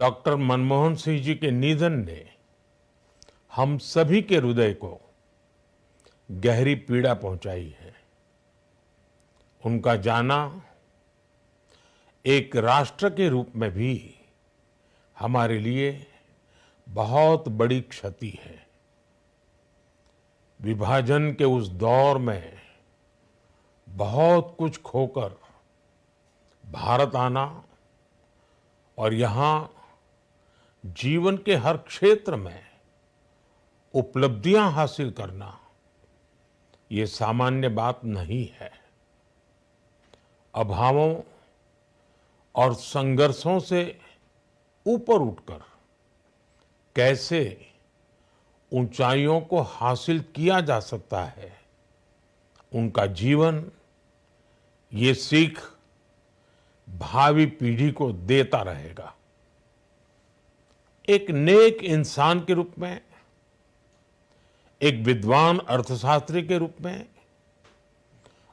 Doctor Manmohan Singh ji के निधन ने हम सभी के हृदय को गहरी पीड़ा पहुंचाई है। उनका जाना एक राष्ट्र के रूप में भी हमारे लिए बहुत बड़ी क्षति है। विभाजन के उस दौर में बहुत कुछ खोकर भारत आना और यहाँ जीवन के हर क्षेत्र में उपलब्धियां हासिल करना ये सामान्य बात नहीं है। अभावों और संघर्षों से ऊपर उठकर कैसे ऊंचाइयों को हासिल किया जा सकता है, उनका जीवन ये सीख भावी पीढ़ी को देता रहेगा। एक नेक इंसान के रूप में, एक विद्वान अर्थशास्त्री के रूप में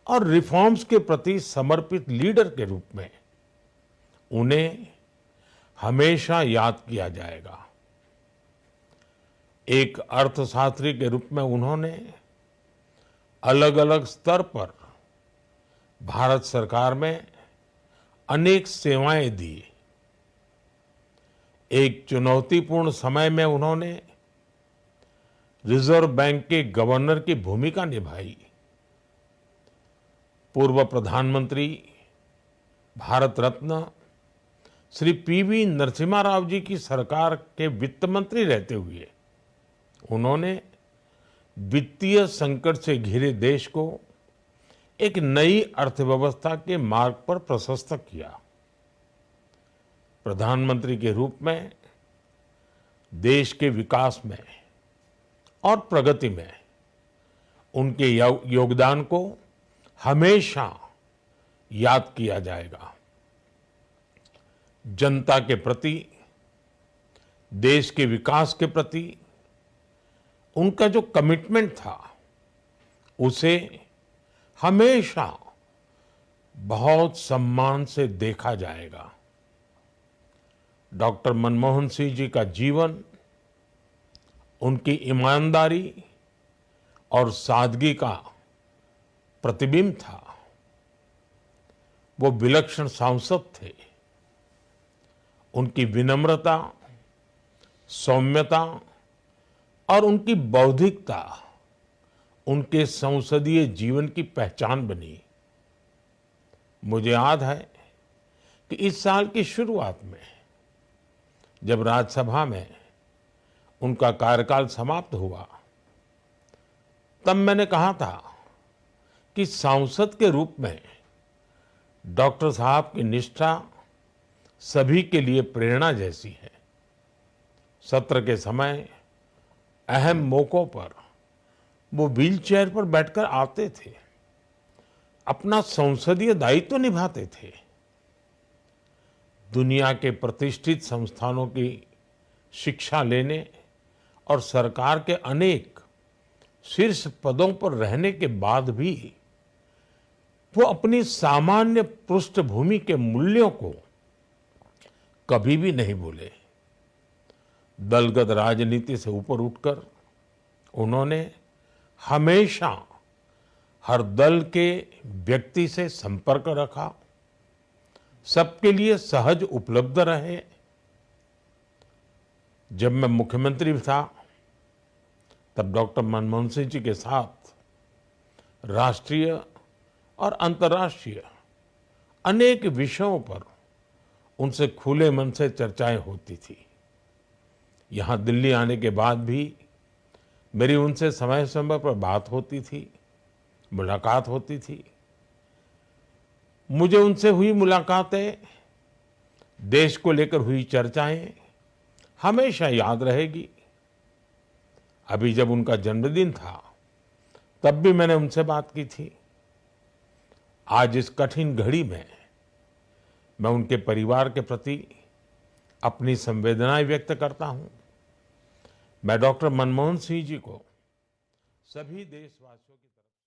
और रिफॉर्म्स के प्रति समर्पित लीडर के रूप में उन्हें हमेशा याद किया जाएगा। एक अर्थशास्त्री के रूप में उन्होंने अलग अलग स्तर पर भारत सरकार में अनेक सेवाएं दी। एक चुनौतीपूर्ण समय में उन्होंने रिजर्व बैंक के गवर्नर की भूमिका निभाई। पूर्व प्रधानमंत्री भारत रत्न श्री पीवी नरसिम्हा राव जी की सरकार के वित्त मंत्री रहते हुए उन्होंने वित्तीय संकट से घिरे देश को एक नई अर्थव्यवस्था के मार्ग पर प्रशस्त किया। प्रधानमंत्री के रूप में देश के विकास में और प्रगति में उनके योगदान को हमेशा याद किया जाएगा। जनता के प्रति, देश के विकास के प्रति उनका जो कमिटमेंट था उसे हमेशा बहुत सम्मान से देखा जाएगा। डॉक्टर मनमोहन सिंह जी का जीवन उनकी ईमानदारी और सादगी का प्रतिबिंब था। वो विलक्षण सांसद थे। उनकी विनम्रता, सौम्यता और उनकी बौद्धिकता उनके संसदीय जीवन की पहचान बनी। मुझे याद है कि इस साल की शुरुआत में जब राज्यसभा में उनका कार्यकाल समाप्त हुआ, तब मैंने कहा था कि सांसद के रूप में डॉक्टर साहब की निष्ठा सभी के लिए प्रेरणा जैसी है। सत्र के समय अहम मौकों पर वो व्हीलचेयर पर बैठकर आते थे, अपना संसदीय दायित्व निभाते थे। दुनिया के प्रतिष्ठित संस्थानों की शिक्षा लेने और सरकार के अनेक शीर्ष पदों पर रहने के बाद भी वो अपनी सामान्य पृष्ठभूमि के मूल्यों को कभी भी नहीं भूले। दलगत राजनीति से ऊपर उठकर उन्होंने हमेशा हर दल के व्यक्ति से संपर्क रखा, सबके लिए सहज उपलब्ध रहे। जब मैं मुख्यमंत्री था तब डॉक्टर मनमोहन सिंह जी के साथ राष्ट्रीय और अंतर्राष्ट्रीय अनेक विषयों पर उनसे खुले मन से चर्चाएं होती थी। यहाँ दिल्ली आने के बाद भी मेरी उनसे समय समय पर बात होती थी, मुलाकात होती थी। मुझे उनसे हुई मुलाकातें, देश को लेकर हुई चर्चाएं हमेशा याद रहेगी। अभी जब उनका जन्मदिन था तब भी मैंने उनसे बात की थी। आज इस कठिन घड़ी में मैं उनके परिवार के प्रति अपनी संवेदनाएं व्यक्त करता हूं। मैं डॉक्टर मनमोहन सिंह जी को सभी देशवासियों की तरफ